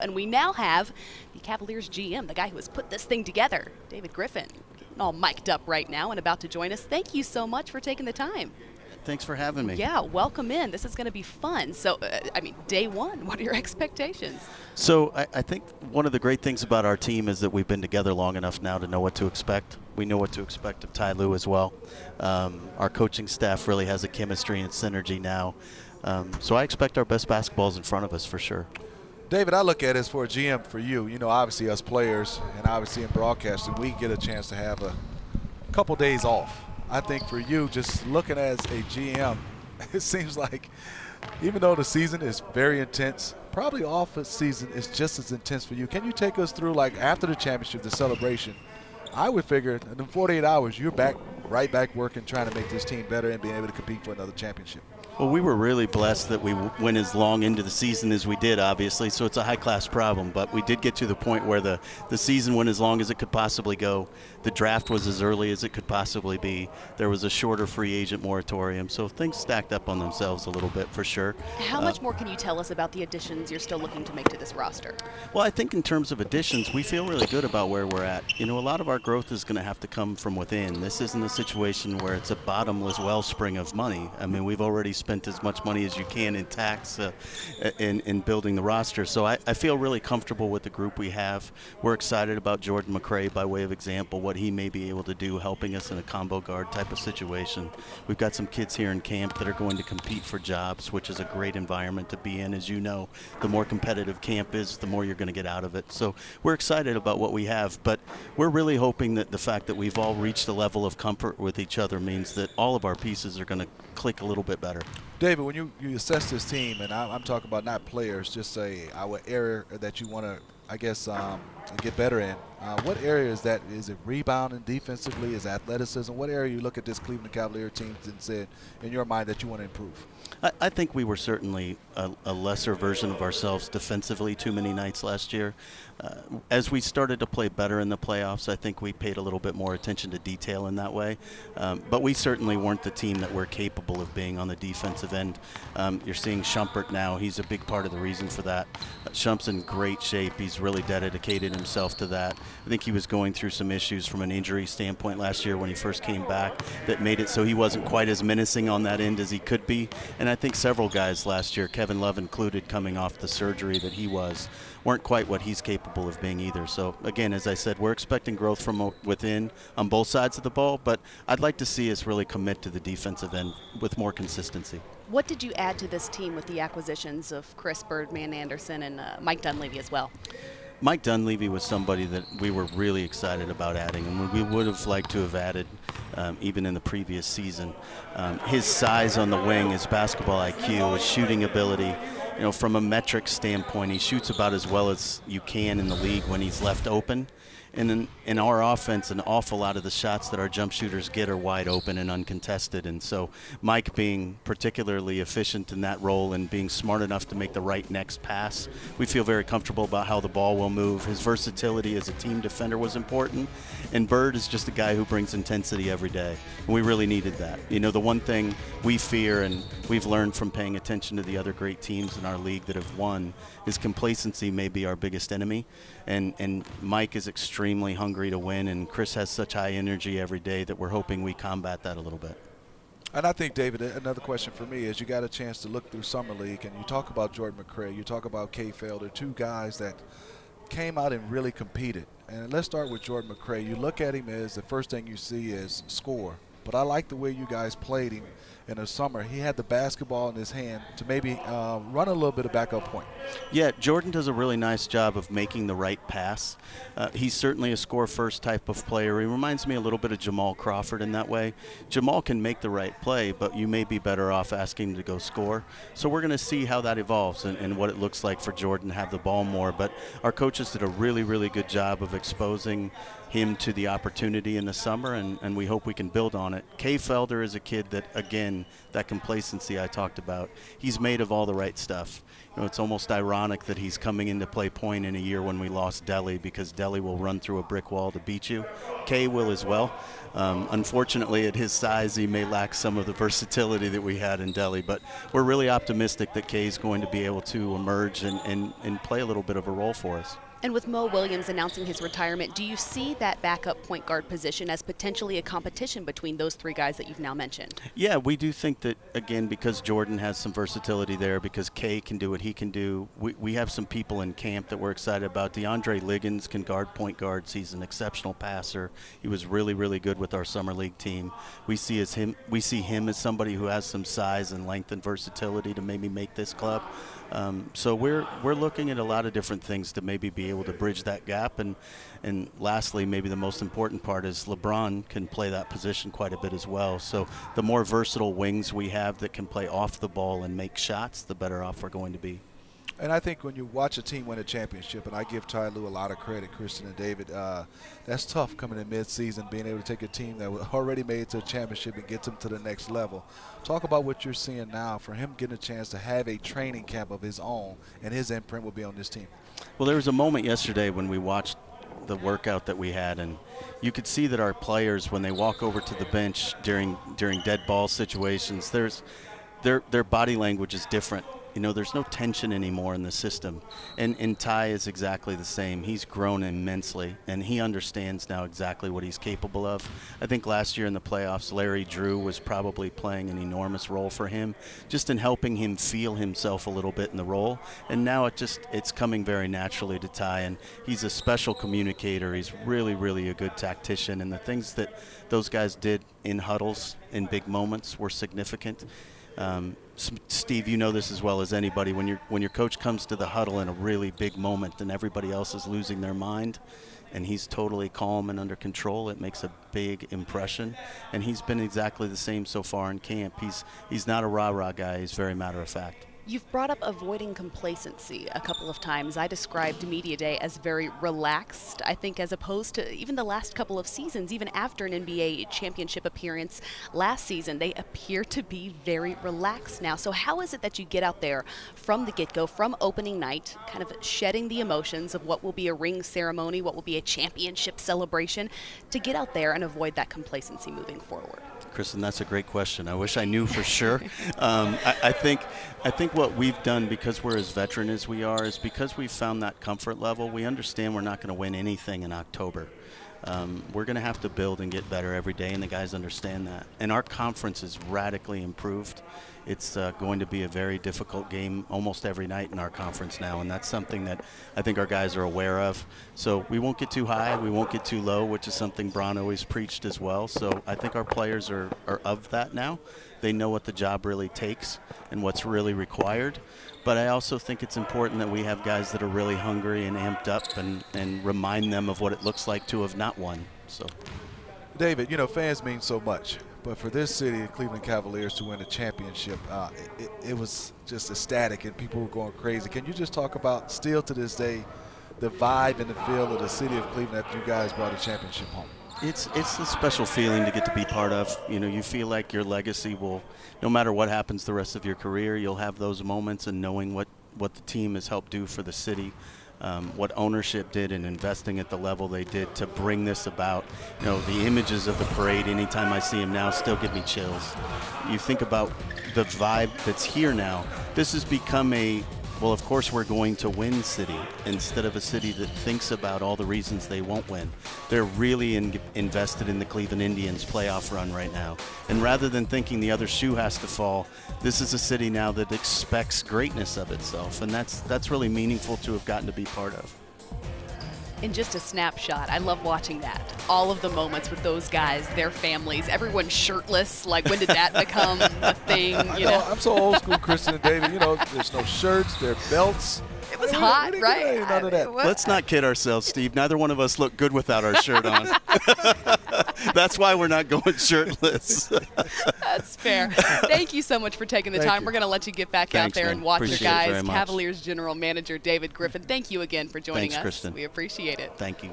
And we now have the Cavaliers GM, the guy who has put this thing together, David Griffin, getting all mic'd up right now and about to join us. Thank you so much for taking the time. Thanks for having me. Yeah, welcome in. This is going to be fun. So, day one, what are your expectations? So I think one of the great things about our team is that we've been together long enough now to know what to expect. We know what to expect of Ty Lue as well. Our coaching staff really has a chemistry and synergy now. So I expect our best basketballs in front of us for sure. David, I look at it as for a GM for you. You know, obviously us players and obviously in broadcasting, we get a chance to have a couple days off. I think for you, just looking as a GM, it seems like even though the season is very intense, probably off season is just as intense for you. Can you take us through, like, after the championship, the celebration? I would figure in 48 hours, you're right back working, trying to make this team better and being able to compete for another championship. Well, we were really blessed that we went as long into the season as we did, obviously, so it's a high-class problem. But we did get to the point where the season went as long as it could possibly go. The draft was as early as it could possibly be. There was a shorter free agent moratorium, so things stacked up on themselves a little bit for sure. How much more can you tell us about the additions you're still looking to make to this roster? Well, I think in terms of additions, we feel really good about where we're at. You know, a lot of our growth is going to have to come from within. This isn't a situation where it's a bottomless wellspring of money. I mean, we've already spent as much money as you can in tax in building the roster. So I feel really comfortable with the group we have. We're excited about Jordan McRae by way of example, what he may be able to do helping us in a combo guard type of situation. We've got some kids here in camp that are going to compete for jobs, which is a great environment to be in. As you know, the more competitive camp is, the more you're going to get out of it. So we're excited about what we have, but we're really hoping that the fact that we've all reached a level of comfort with each other means that all of our pieces are going to click a little bit better. David, when you assess this team, and I'm talking about not players, just say our area that you want to, I guess, get better in. What area is that? Is it rebounding defensively? Is it athleticism? What area you look at this Cleveland Cavalier team and said, in your mind, that you want to improve? I think we were certainly a lesser version of ourselves defensively too many nights last year. As we started to play better in the playoffs, I think we paid a little bit more attention to detail in that way. But we certainly weren't the team that we're capable of being on the defensive end. You're seeing Shumpert now. He's a big part of the reason for that. Shump's in great shape. He's really dedicated himself to that. I think he was going through some issues from an injury standpoint last year when he first came back that made it so he wasn't quite as menacing on that end as he could be. And I think several guys last year, Kevin Love included, coming off the surgery that he was, weren't quite what he's capable of being either. So, again, as I said, we're expecting growth from within on both sides of the ball, but I'd like to see us really commit to the defensive end with more consistency. What did you add to this team with the acquisitions of Chris Birdman Anderson and Mike Dunleavy as well? Mike Dunleavy was somebody that we were really excited about adding, and we would have liked to have added even in the previous season. His size on the wing, his basketball IQ, his shooting ability, you know, from a metric standpoint, he shoots about as well as you can in the league when he's left open. And in our offense, an awful lot of the shots that our jump shooters get are wide open and uncontested. And so Mike being particularly efficient in that role and being smart enough to make the right next pass, we feel very comfortable about how the ball will move. His versatility as a team defender was important. And Bird is just a guy who brings intensity every day. And we really needed that. You know, the one thing we fear and we've learned from paying attention to the other great teams in our league that have won is complacency may be our biggest enemy. And Mike is extremely hungry to win, and Chris has such high energy every day that we're hoping we combat that a little bit. And I think, David, another question for me is you got a chance to look through Summer League, and you talk about Jordan McRae, you talk about Kay Felder, two guys that came out and really competed. And let's start with Jordan McRae. You look at him as the first thing you see is score. But I like the way you guys played him in the summer. He had the basketball in his hand to maybe run a little bit of backup point. Yeah, Jordan does a really nice job of making the right pass. He's certainly a score-first type of player. He reminds me a little bit of Jamal Crawford in that way. Jamal can make the right play, but you may be better off asking him to go score. So we're going to see how that evolves and what it looks like for Jordan to have the ball more. But our coaches did a really, really good job of exposing him to the opportunity in the summer, and we hope we can build on it. Kay Felder is a kid that, again, that complacency I talked about, he's made of all the right stuff. it's almost ironic that he's coming in to play point in a year when we lost Delhi, because Delhi will run through a brick wall to beat you. Kay will as well. Unfortunately, at his size, he may lack some of the versatility that we had in Delhi, but we're really optimistic that Kay is going to be able to emerge and play a little bit of a role for us. And with Mo Williams announcing his retirement, do you see that backup point guard position as potentially a competition between those three guys that you've now mentioned? Yeah, we do think that, again, because Jordan has some versatility there, because Kay can do what he can do, we have some people in camp that we're excited about. DeAndre Liggins can guard point guards. He's an exceptional passer. He was really, really good with our summer league team. We see him as somebody who has some size and length and versatility to maybe make this club. So we're looking at a lot of different things to maybe be able to bridge that gap. And lastly, maybe the most important part is LeBron can play that position quite a bit as well. So the more versatile wings we have that can play off the ball and make shots, the better off we're going to be. And I think when you watch a team win a championship, and I give Ty Lue a lot of credit, Kristen and David, that's tough coming in mid-season, being able to take a team that was already made it to a championship and get them to the next level. Talk about what you're seeing now for him getting a chance to have a training camp of his own, and his imprint will be on this team. Well, there was a moment yesterday when we watched the workout that we had, and you could see that our players, when they walk over to the bench during dead ball situations, their body language is different. You know, there's no tension anymore in the system. And Ty is exactly the same. He's grown immensely, and he understands now exactly what he's capable of. I think last year in the playoffs, Larry Drew was probably playing an enormous role for him, just in helping him feel himself a little bit in the role. And now it's coming very naturally to Ty, and he's a special communicator. He's really, really a good tactician, and the things that those guys did in huddles in big moments were significant. Steve, you know this as well as anybody. When your coach comes to the huddle in a really big moment and everybody else is losing their mind, and he's totally calm and under control, it makes a big impression. And he's been exactly the same so far in camp. He's not a rah-rah guy. He's very matter of fact. You've brought up avoiding complacency a couple of times. I described Media Day as very relaxed, I think, as opposed to even the last couple of seasons, even after an NBA championship appearance last season. They appear to be very relaxed now. So how is it that you get out there from the get-go, from opening night, kind of shedding the emotions of what will be a ring ceremony, what will be a championship celebration, to get out there and avoid that complacency moving forward? Kristen, that's a great question. I wish I knew for sure. I think what we've done, because we're as veteran as we are, is because we've found that comfort level. We understand we're not going to win anything in October. We're going to have to build and get better every day, and the guys understand that. And our conference is radically improved. It's going to be a very difficult game almost every night in our conference now, and that's something that I think our guys are aware of. So we won't get too high, we won't get too low, which is something Bron always preached as well. So I think our players are of that now. They know what the job really takes and what's really required. But I also think it's important that we have guys that are really hungry and amped up and remind them of what it looks like to have not won. So, David, you know, fans mean so much. But for this city, the Cleveland Cavaliers, to win a championship, it was just ecstatic, and people were going crazy. Can you just talk about, still to this day, the vibe and the feel of the city of Cleveland after you guys brought a championship home? It's a special feeling to get to be part of. You know, you feel like your legacy will, no matter what happens the rest of your career, you'll have those moments, and knowing what the team has helped do for the city. What ownership did in investing at the level they did to bring this about. You know, the images of the parade, anytime I see them now, still give me chills. You think about the vibe that's here now. This has become a, well, of course we're going to win city, instead of a city that thinks about all the reasons they won't win. They're really invested in the Cleveland Indians playoff run right now. And rather than thinking the other shoe has to fall, this is a city now that expects greatness of itself. And that's really meaningful to have gotten to be part of. In just a snapshot, I love watching that. All of the moments with those guys, their families, everyone shirtless. Like, when did that become a thing? You know? I'm so old school, Kristen and David. You know, there's no shirts, there are belts. It was hot, right? None of that. Let's not kid ourselves, Steve. Neither one of us look good without our shirt on. That's why we're not going shirtless. That's fair. Thank you so much for taking the time. We're going to let you get back out there and watch your guys. Cavaliers General Manager David Griffin, thank you again for joining us. Kristen. We appreciate it. Thank you.